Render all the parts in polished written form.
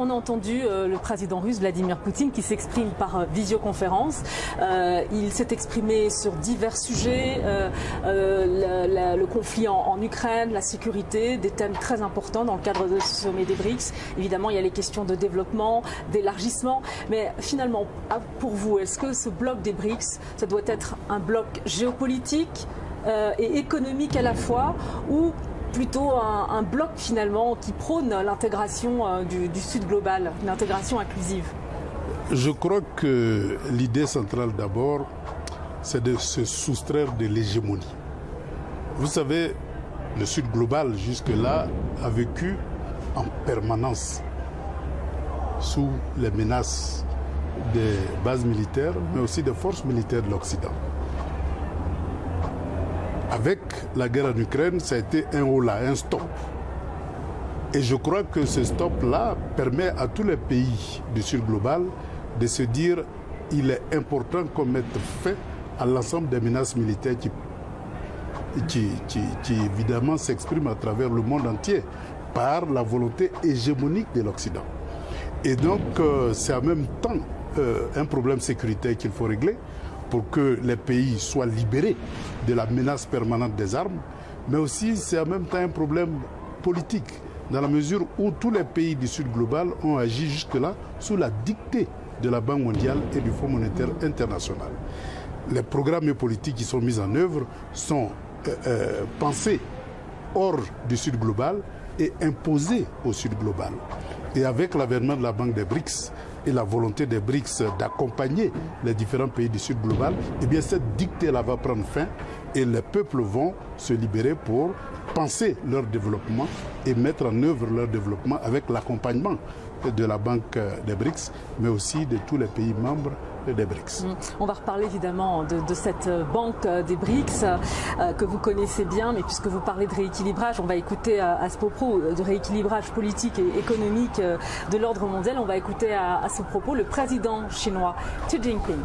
on a entendu le président russe Vladimir Poutine qui s'exprime par visioconférence. Il s'est exprimé sur divers sujets, le conflit en Ukraine, la sécurité, des thèmes très importants dans le cadre de ce sommet des BRICS. Évidemment, il y a les questions de développement, d'élargissement. Mais finalement, pour vous, est-ce que ce bloc des BRICS, ça doit être un bloc géopolitique et économique à la fois, ou plutôt un bloc finalement qui prône l'intégration du Sud global, une intégration inclusive? Je crois que l'idée centrale d'abord, c'est de se soustraire de l'hégémonie. Vous savez, le Sud global jusque-là a vécu en permanence sous les menaces des bases militaires, mais aussi des forces militaires de l'Occident. Avec la guerre en Ukraine, ça a été un holà, un stop. Et je crois que ce stop-là permet à tous les pays du Sud global de se dire qu'il est important qu'on mette fin à l'ensemble des menaces militaires qui évidemment s'expriment à travers le monde entier par la volonté hégémonique de l'Occident. Et donc, c'est en même temps un problème sécuritaire qu'il faut régler pour que les pays soient libérés de la menace permanente des armes, mais aussi c'est en même temps un problème politique, dans la mesure où tous les pays du Sud global ont agi jusque-là sous la dictée de la Banque mondiale et du Fonds monétaire international. Les programmes politiques qui sont mis en œuvre sont pensés hors du Sud global et imposés au Sud global. Et avec l'avènement de la Banque des BRICS et la volonté des BRICS d'accompagner les différents pays du Sud global, eh bien cette dictée-là va prendre fin et les peuples vont se libérer pour penser leur développement et mettre en œuvre leur développement avec l'accompagnement de la Banque des BRICS, mais aussi de tous les pays membres des BRICS. On va reparler évidemment de cette banque des BRICS que vous connaissez bien, mais puisque vous parlez de rééquilibrage, on va écouter à ce propos de rééquilibrage politique et économique de l'ordre mondial, on va écouter à ce propos le président chinois Xi Jinping.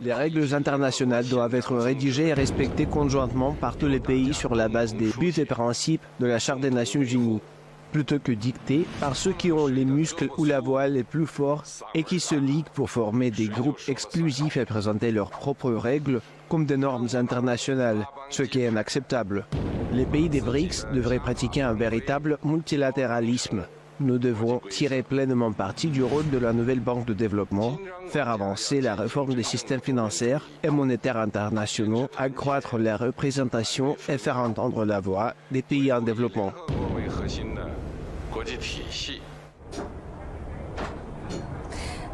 Les règles internationales doivent être rédigées et respectées conjointement par tous les pays sur la base des buts et principes de la Charte des Nations Unies, plutôt que dictées par ceux qui ont les muscles ou la voix les plus forts et qui se liguent pour former des groupes exclusifs et présenter leurs propres règles comme des normes internationales, ce qui est inacceptable. Les pays des BRICS devraient pratiquer un véritable multilatéralisme. Nous devons tirer pleinement parti du rôle de la nouvelle banque de développement, faire avancer la réforme des systèmes financiers et monétaires internationaux, accroître la représentation et faire entendre la voix des pays en développement.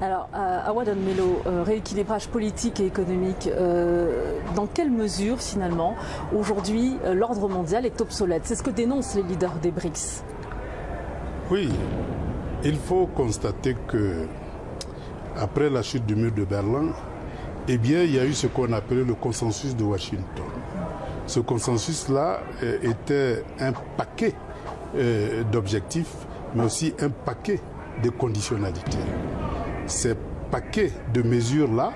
Alors, Awadon Melo, rééquilibrage politique et économique, dans quelle mesure finalement aujourd'hui l'ordre mondial est obsolète? C'est ce que dénoncent les leaders des BRICS. Oui, il faut constater que après la chute du mur de Berlin, eh bien, il y a eu ce qu'on appelait le consensus de Washington. Ce consensus-là était un paquet d'objectifs, mais aussi un paquet de conditionnalités. Ces paquets de mesures-là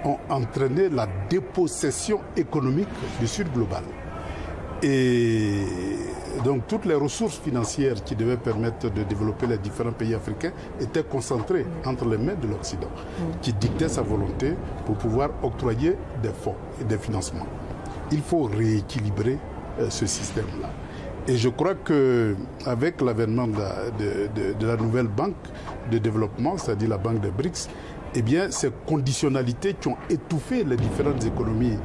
ont entraîné la dépossession économique du Sud global. Et donc toutes les ressources financières qui devaient permettre de développer les différents pays africains étaient concentrées entre les mains de l'Occident, qui dictait sa volonté pour pouvoir octroyer des fonds et des financements. Il faut rééquilibrer ce système-là. Et je crois qu'avec l'avènement de la nouvelle banque de développement, c'est-à-dire la banque des BRICS, eh bien, ces conditionnalités qui ont étouffé les différentes économies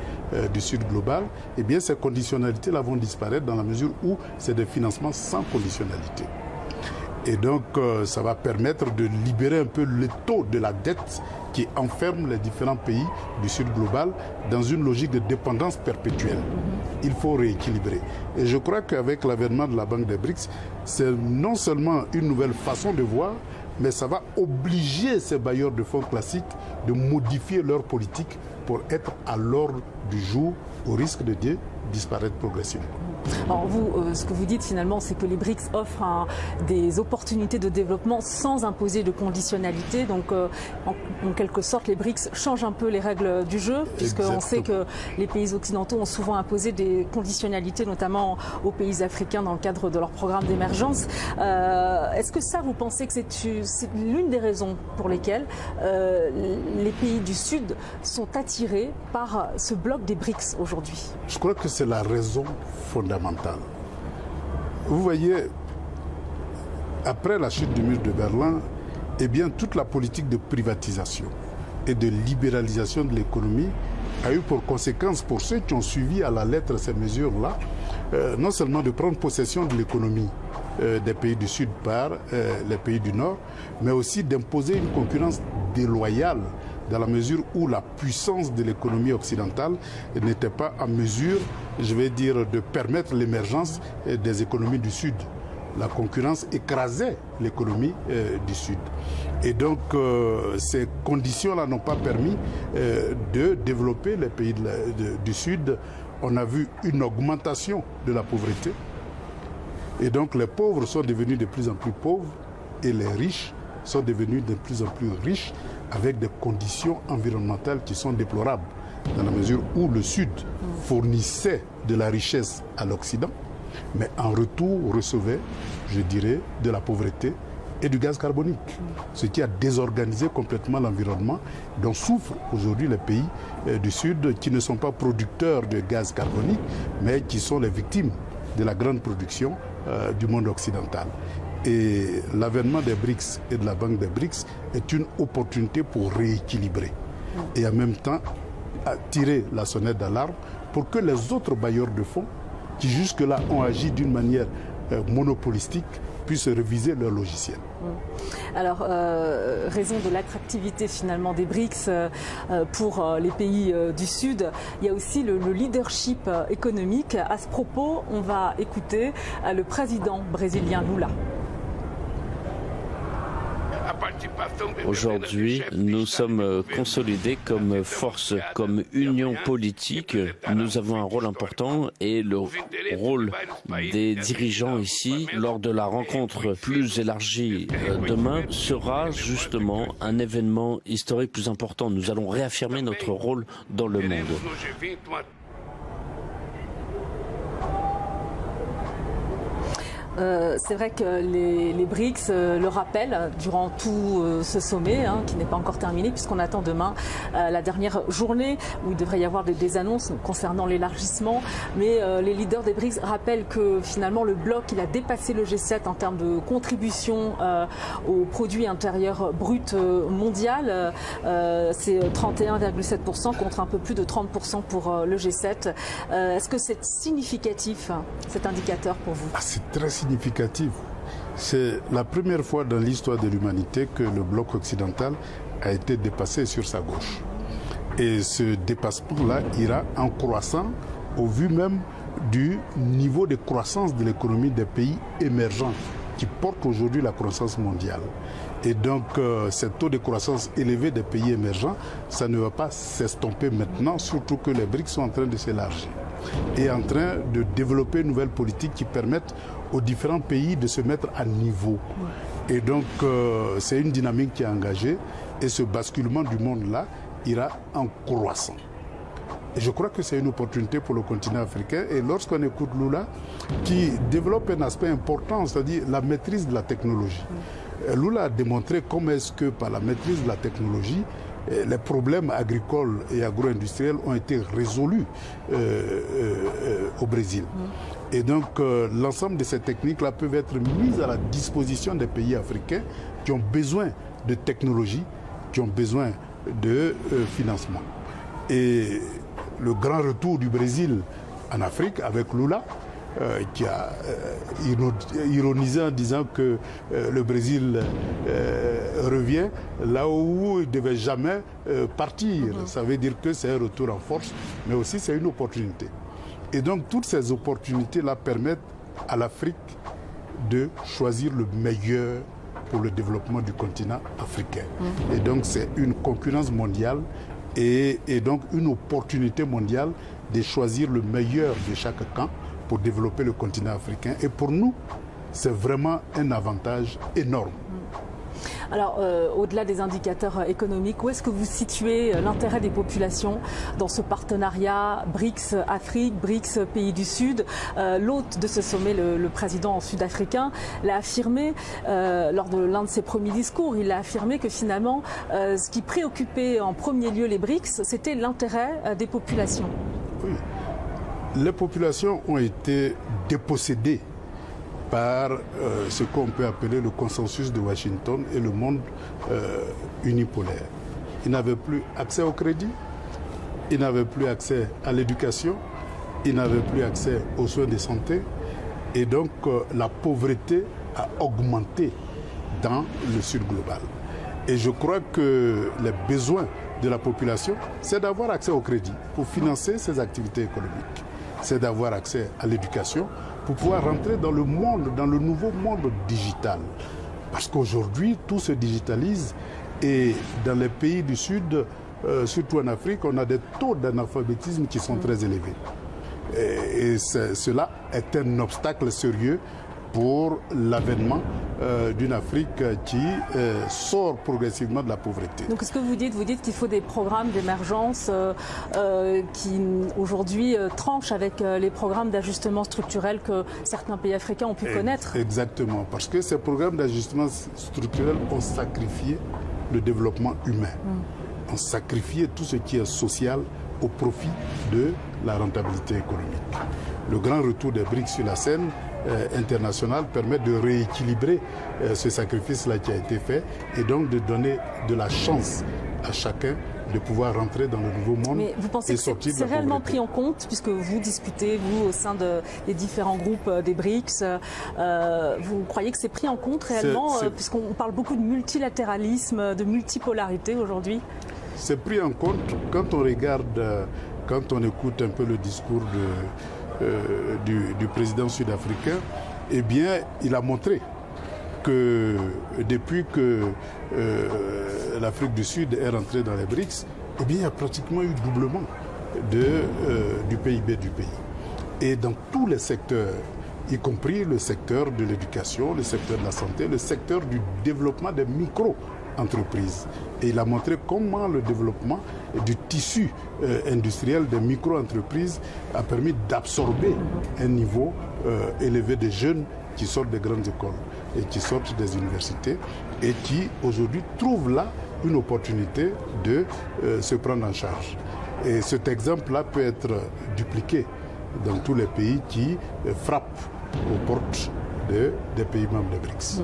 du Sud global, eh bien, ces conditionnalités-là vont disparaître dans la mesure où c'est des financements sans conditionnalité. Et donc, ça va permettre de libérer un peu le taux de la dette qui enferme les différents pays du Sud global dans une logique de dépendance perpétuelle. Il faut rééquilibrer. Et je crois qu'avec l'avènement de la Banque des BRICS, c'est non seulement une nouvelle façon de voir, mais ça va obliger ces bailleurs de fonds classiques de modifier leur politique pour être à l'ordre du jour, au risque de disparaître progressivement. Alors vous, ce que vous dites finalement, c'est que les BRICS offrent des opportunités de développement sans imposer de conditionnalité. Donc en quelque sorte, les BRICS changent un peu les règles du jeu, puisqu'on sait que les pays occidentaux ont souvent imposé des conditionnalités, notamment aux pays africains dans le cadre de leur programme d'émergence. Est-ce que ça, vous pensez que c'est l'une des raisons pour lesquelles les pays du Sud sont attirés par ce bloc des BRICS aujourd'hui? Je crois que c'est la raison fondamentale. Vous voyez, après la chute du mur de Berlin, eh bien, toute la politique de privatisation et de libéralisation de l'économie a eu pour conséquence, pour ceux qui ont suivi à la lettre ces mesures-là, non seulement de prendre possession de l'économie des pays du Sud par les pays du Nord, mais aussi d'imposer une concurrence déloyale dans la mesure où la puissance de l'économie occidentale n'était pas en mesure, je vais dire, de permettre l'émergence des économies du Sud. La concurrence écrasait l'économie du Sud. Et donc, ces conditions-là n'ont pas permis de développer les pays du Sud. On a vu une augmentation de la pauvreté. Et donc, les pauvres sont devenus de plus en plus pauvres et les riches sont devenus de plus en plus riches avec des conditions environnementales qui sont déplorables, dans la mesure où le Sud fournissait de la richesse à l'Occident, mais en retour recevait, je dirais, de la pauvreté et du gaz carbonique, ce qui a désorganisé complètement l'environnement dont souffrent aujourd'hui les pays du Sud qui ne sont pas producteurs de gaz carbonique, mais qui sont les victimes de la grande production du monde occidental. Et l'avènement des BRICS et de la Banque des BRICS est une opportunité pour rééquilibrer et en même temps tirer la sonnette d'alarme pour que les autres bailleurs de fonds qui jusque-là ont agi d'une manière monopolistique puissent réviser leur logiciel. Alors, raison de l'attractivité finalement des BRICS pour les pays du Sud, il y a aussi le leadership économique. À ce propos, on va écouter le président brésilien Lula. Aujourd'hui, nous sommes consolidés comme force, comme union politique. Nous avons un rôle important et le rôle des dirigeants ici, lors de la rencontre plus élargie demain, sera justement un événement historique plus important. Nous allons réaffirmer notre rôle dans le monde. C'est vrai que les BRICS le rappellent durant tout ce sommet, qui n'est pas encore terminé, puisqu'on attend demain la dernière journée où il devrait y avoir des annonces concernant l'élargissement. Mais les leaders des BRICS rappellent que finalement le bloc il a dépassé le G7 en termes de contribution au produit intérieur brut mondial. C'est 31,7% contre un peu plus de 30% pour le G7. Est-ce que c'est significatif, cet indicateur pour vous? C'est très significatif. C'est la première fois dans l'histoire de l'humanité que le bloc occidental a été dépassé sur sa gauche. Et ce dépassement-là ira en croissant au vu même du niveau de croissance de l'économie des pays émergents qui portent aujourd'hui la croissance mondiale. Et donc, ce taux de croissance élevé des pays émergents, ça ne va pas s'estomper maintenant, surtout que les BRICS sont en train de s'élargir et en train de développer une nouvelle politique qui permette aux différents pays de se mettre à niveau. Et donc, c'est une dynamique qui est engagée et ce basculement du monde-là ira en croissant. Et je crois que c'est une opportunité pour le continent africain. Et lorsqu'on écoute Lula, qui développe un aspect important, c'est-à-dire la maîtrise de la technologie. Lula a démontré comment est-ce que par la maîtrise de la technologie, les problèmes agricoles et agro-industriels ont été résolus au Brésil. Et donc, l'ensemble de ces techniques-là peuvent être mises à la disposition des pays africains qui ont besoin de technologie, qui ont besoin de financement. Et le grand retour du Brésil en Afrique avec Lula, qui a ironisé en disant que le Brésil revient là où il ne devait jamais partir. Ça veut dire que c'est un retour en force, mais aussi c'est une opportunité. Et donc toutes ces opportunités-là permettent à l'Afrique de choisir le meilleur pour le développement du continent africain. Et donc c'est une concurrence mondiale et donc une opportunité mondiale de choisir le meilleur de chaque camp pour développer le continent africain. Et pour nous, c'est vraiment un avantage énorme. Alors, au-delà des indicateurs économiques, où est-ce que vous situez l'intérêt des populations dans ce partenariat BRICS-Afrique, BRICS-Pays du Sud? L'hôte de ce sommet, le président sud-africain, l'a affirmé lors de l'un de ses premiers discours. Il a affirmé que finalement, ce qui préoccupait en premier lieu les BRICS, c'était l'intérêt des populations. Oui. Les populations ont été dépossédées par ce qu'on peut appeler le consensus de Washington et le monde unipolaire. Ils n'avaient plus accès au crédit, ils n'avaient plus accès à l'éducation, ils n'avaient plus accès aux soins de santé, et donc la pauvreté a augmenté dans le sud global. Et je crois que les besoins de la population, c'est d'avoir accès au crédit pour financer ses activités économiques, c'est d'avoir accès à l'éducation, pour pouvoir rentrer dans le monde, dans le nouveau monde digital. Parce qu'aujourd'hui, tout se digitalise et dans les pays du Sud, surtout en Afrique, on a des taux d'analphabétisme qui sont très élevés. Et cela est un obstacle sérieux pour l'avènement d'une Afrique qui sort progressivement de la pauvreté. Donc ce que vous dites qu'il faut des programmes d'émergence qui aujourd'hui tranchent avec les programmes d'ajustement structurel que certains pays africains ont pu connaître. Exactement, parce que ces programmes d'ajustement structurel ont sacrifié le développement humain, ont sacrifié tout ce qui est social au profit de la rentabilité économique. Le grand retour des BRICS sur la scène internationale permet de rééquilibrer ce sacrifice-là qui a été fait et donc de donner de la chance à chacun de pouvoir rentrer dans le nouveau monde. Mais vous pensez et que sortir c'est de la réellement pauvreté. pris en compte, puisque vous discutez, vous, au sein des différents groupes des BRICS, vous croyez que c'est pris en compte réellement, puisqu'on parle beaucoup de multilatéralisme, de multipolarité aujourd'hui? C'est pris en compte quand on regarde, quand on écoute un peu le discours du président sud-africain. Eh bien, il a montré que depuis que l'Afrique du Sud est rentrée dans les BRICS, eh bien, il y a pratiquement eu doublement du PIB du pays. Et dans tous les secteurs, y compris le secteur de l'éducation, le secteur de la santé, le secteur du développement des micro-entreprises. Et il a montré comment le développement du tissu industriel des micro-entreprises a permis d'absorber un niveau élevé de jeunes qui sortent des grandes écoles et qui sortent des universités et qui aujourd'hui trouvent là une opportunité de se prendre en charge. Et cet exemple-là peut être dupliqué dans tous les pays qui frappent aux portes des pays membres des BRICS.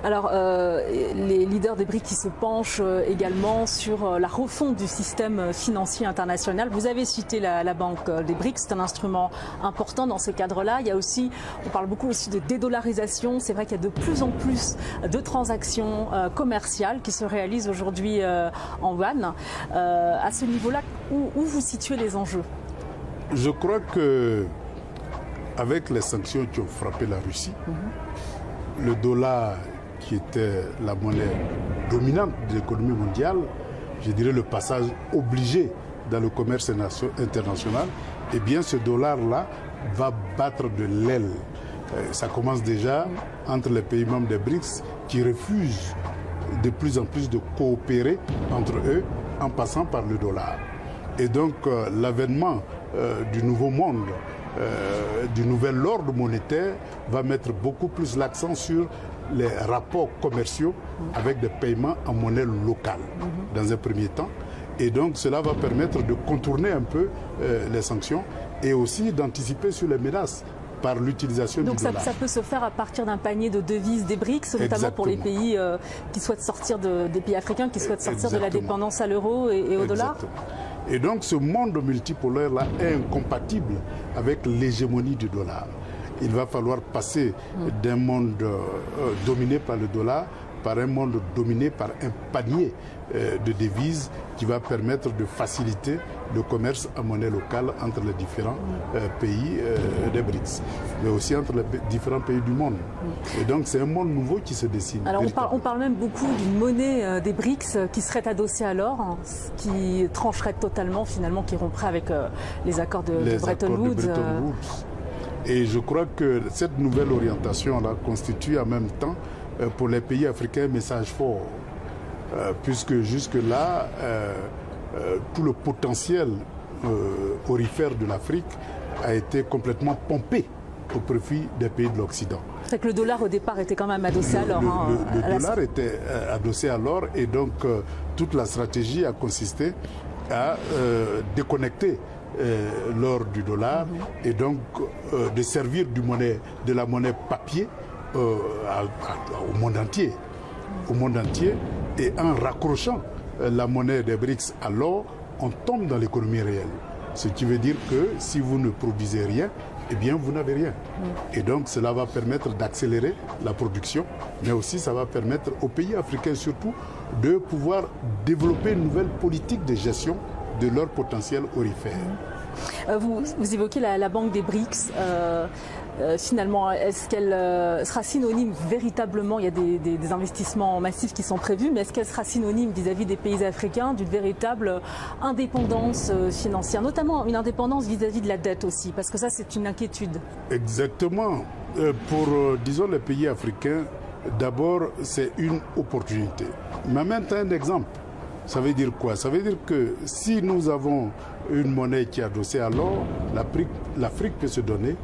Alors, les leaders des BRICS qui se penchent également sur la refonte du système financier international. Vous avez cité la banque des BRICS, c'est un instrument important dans ces cadres-là. Il y a aussi, on parle beaucoup aussi de dédollarisation. C'est vrai qu'il y a de plus en plus de transactions commerciales qui se réalisent aujourd'hui en yuan. À ce niveau-là, où vous situez les enjeux? Je crois que avec les sanctions qui ont frappé la Russie, le dollar qui était la monnaie dominante de l'économie mondiale, je dirais le passage obligé dans le commerce international, eh bien ce dollar-là va battre de l'aile. Ça commence déjà entre les pays membres des BRICS qui refusent de plus en plus de coopérer entre eux en passant par le dollar. Et donc l'avènement du nouveau monde, du nouvel ordre monétaire va mettre beaucoup plus l'accent sur les rapports commerciaux avec des paiements en monnaie locale dans un premier temps. Et donc cela va permettre de contourner un peu les sanctions et aussi d'anticiper sur les menaces par l'utilisation du dollar. Donc ça peut se faire à partir d'un panier de devises des BRICS, notamment pour les pays qui souhaitent sortir des pays africains qui souhaitent sortir de la dépendance à l'euro et au dollar. Et donc ce monde multipolaire-là est incompatible avec l'hégémonie du dollar. Il va falloir passer d'un monde dominé par le dollar par un monde dominé par un panier de devises qui va permettre de faciliter le commerce en monnaie locale entre les différents pays des BRICS, mais aussi entre les différents pays du monde. Et donc c'est un monde nouveau qui se dessine. Alors on parle même beaucoup d'une monnaie des BRICS qui serait adossée à l'or, qui trancherait totalement finalement, qui romprait avec les accords de Bretton Woods. Et je crois que cette nouvelle orientation-là constitue en même temps pour les pays africains un message fort. Puisque jusque-là, tout le potentiel aurifère de l'Afrique a été complètement pompé au profit des pays de l'Occident. C'est que le dollar au départ était quand même adossé à l'or. Le dollar était adossé à l'or et donc toute la stratégie a consisté à déconnecter l'or du dollar et donc de servir de la monnaie papier au monde entier. Au monde entier, et en raccrochant la monnaie des BRICS à l'or, on tombe dans l'économie réelle. Ce qui veut dire que si vous ne produisez rien, eh bien vous n'avez rien. Et donc cela va permettre d'accélérer la production, mais aussi ça va permettre aux pays africains surtout de pouvoir développer une nouvelle politique de gestion de leur potentiel aurifère. Vous évoquez la banque des BRICS. Finalement, est-ce qu'elle sera synonyme véritablement, il y a des investissements massifs qui sont prévus, mais est-ce qu'elle sera synonyme vis-à-vis des pays africains d'une véritable indépendance financière, notamment une indépendance vis-à-vis de la dette aussi, parce que ça c'est une inquiétude. Exactement. Pour, disons, les pays africains, d'abord c'est une opportunité. Mais maintenant un exemple. Ça veut dire quoi? Ça veut dire que si nous avons une monnaie qui est adossée à l'or, l'Afrique peut se donner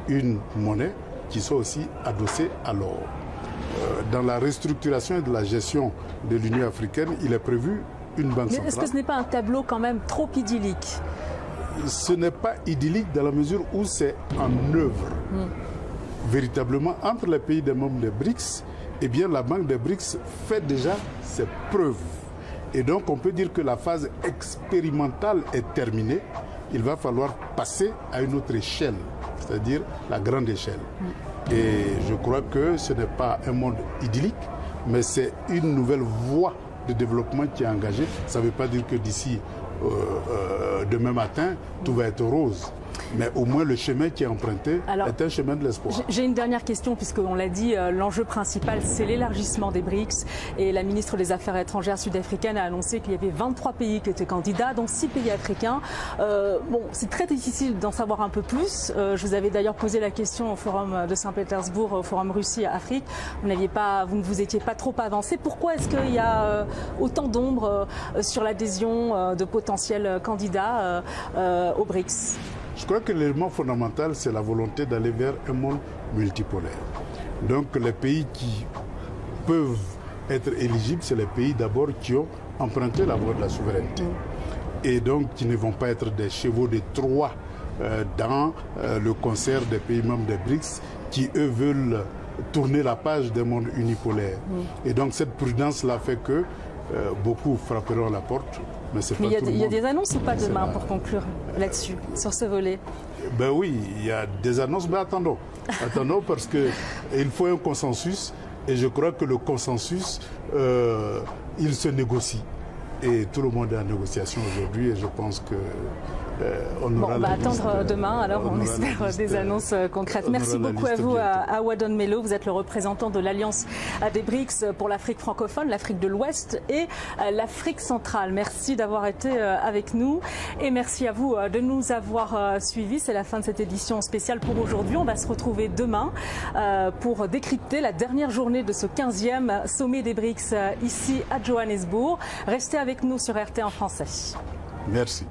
une monnaie qui soit aussi adossée à l'or. Dans la restructuration et de la gestion de l'Union africaine, il est prévu une banque centrale. Mais est-ce que ce n'est pas un tableau quand même trop idyllique? Ce n'est pas idyllique dans la mesure où c'est en œuvre. Véritablement, entre les pays des membres des BRICS, eh bien, la banque des BRICS fait déjà ses preuves. Et donc, on peut dire que la phase expérimentale est terminée. Il va falloir passer à une autre échelle, c'est-à-dire la grande échelle. Et je crois que ce n'est pas un monde idyllique, mais c'est une nouvelle voie de développement qui est engagée. Ça ne veut pas dire que d'ici demain matin, tout va être rose. Mais au moins le chemin qui est emprunté est un chemin de l'espoir. J'ai une dernière question, puisqu'on l'a dit, l'enjeu principal c'est l'élargissement des BRICS. Et la ministre des Affaires étrangères sud-africaine a annoncé qu'il y avait 23 pays qui étaient candidats, donc 6 pays africains. Bon, c'est très difficile d'en savoir un peu plus. Je vous avais d'ailleurs posé la question au Forum de Saint-Pétersbourg, au Forum Russie-Afrique. Vous ne vous étiez pas trop avancé. Pourquoi est-ce qu'il y a autant d'ombre sur l'adhésion de potentiels candidats aux BRICS? Je crois que l'élément fondamental, c'est la volonté d'aller vers un monde multipolaire. Donc les pays qui peuvent être éligibles, c'est les pays d'abord qui ont emprunté la voie de la souveraineté. Et donc qui ne vont pas être des chevaux de Troie dans le concert des pays membres des BRICS qui, eux, veulent tourner la page des mondes unipolaires. Et donc cette prudence-là fait que beaucoup frapperont à la porte. Mais il y a des annonces ou pas demain pour conclure là-dessus, sur ce volet? Ben oui, il y a des annonces, mais attendons. Attendons parce qu'il faut un consensus et je crois que le consensus, il se négocie. Et tout le monde est en négociation aujourd'hui et je pense que on va attendre demain, alors on espère des annonces concrètes. Merci beaucoup à vous, Awadon Melo. Vous êtes le représentant de l'Alliance des BRICS pour l'Afrique francophone, l'Afrique de l'Ouest et l'Afrique centrale. Merci d'avoir été avec nous et merci à vous de nous avoir suivis. C'est la fin de cette édition spéciale pour aujourd'hui. On va se retrouver demain pour décrypter la dernière journée de ce 15e sommet des BRICS ici à Johannesburg. Restez avec nous sur RT en français. Merci.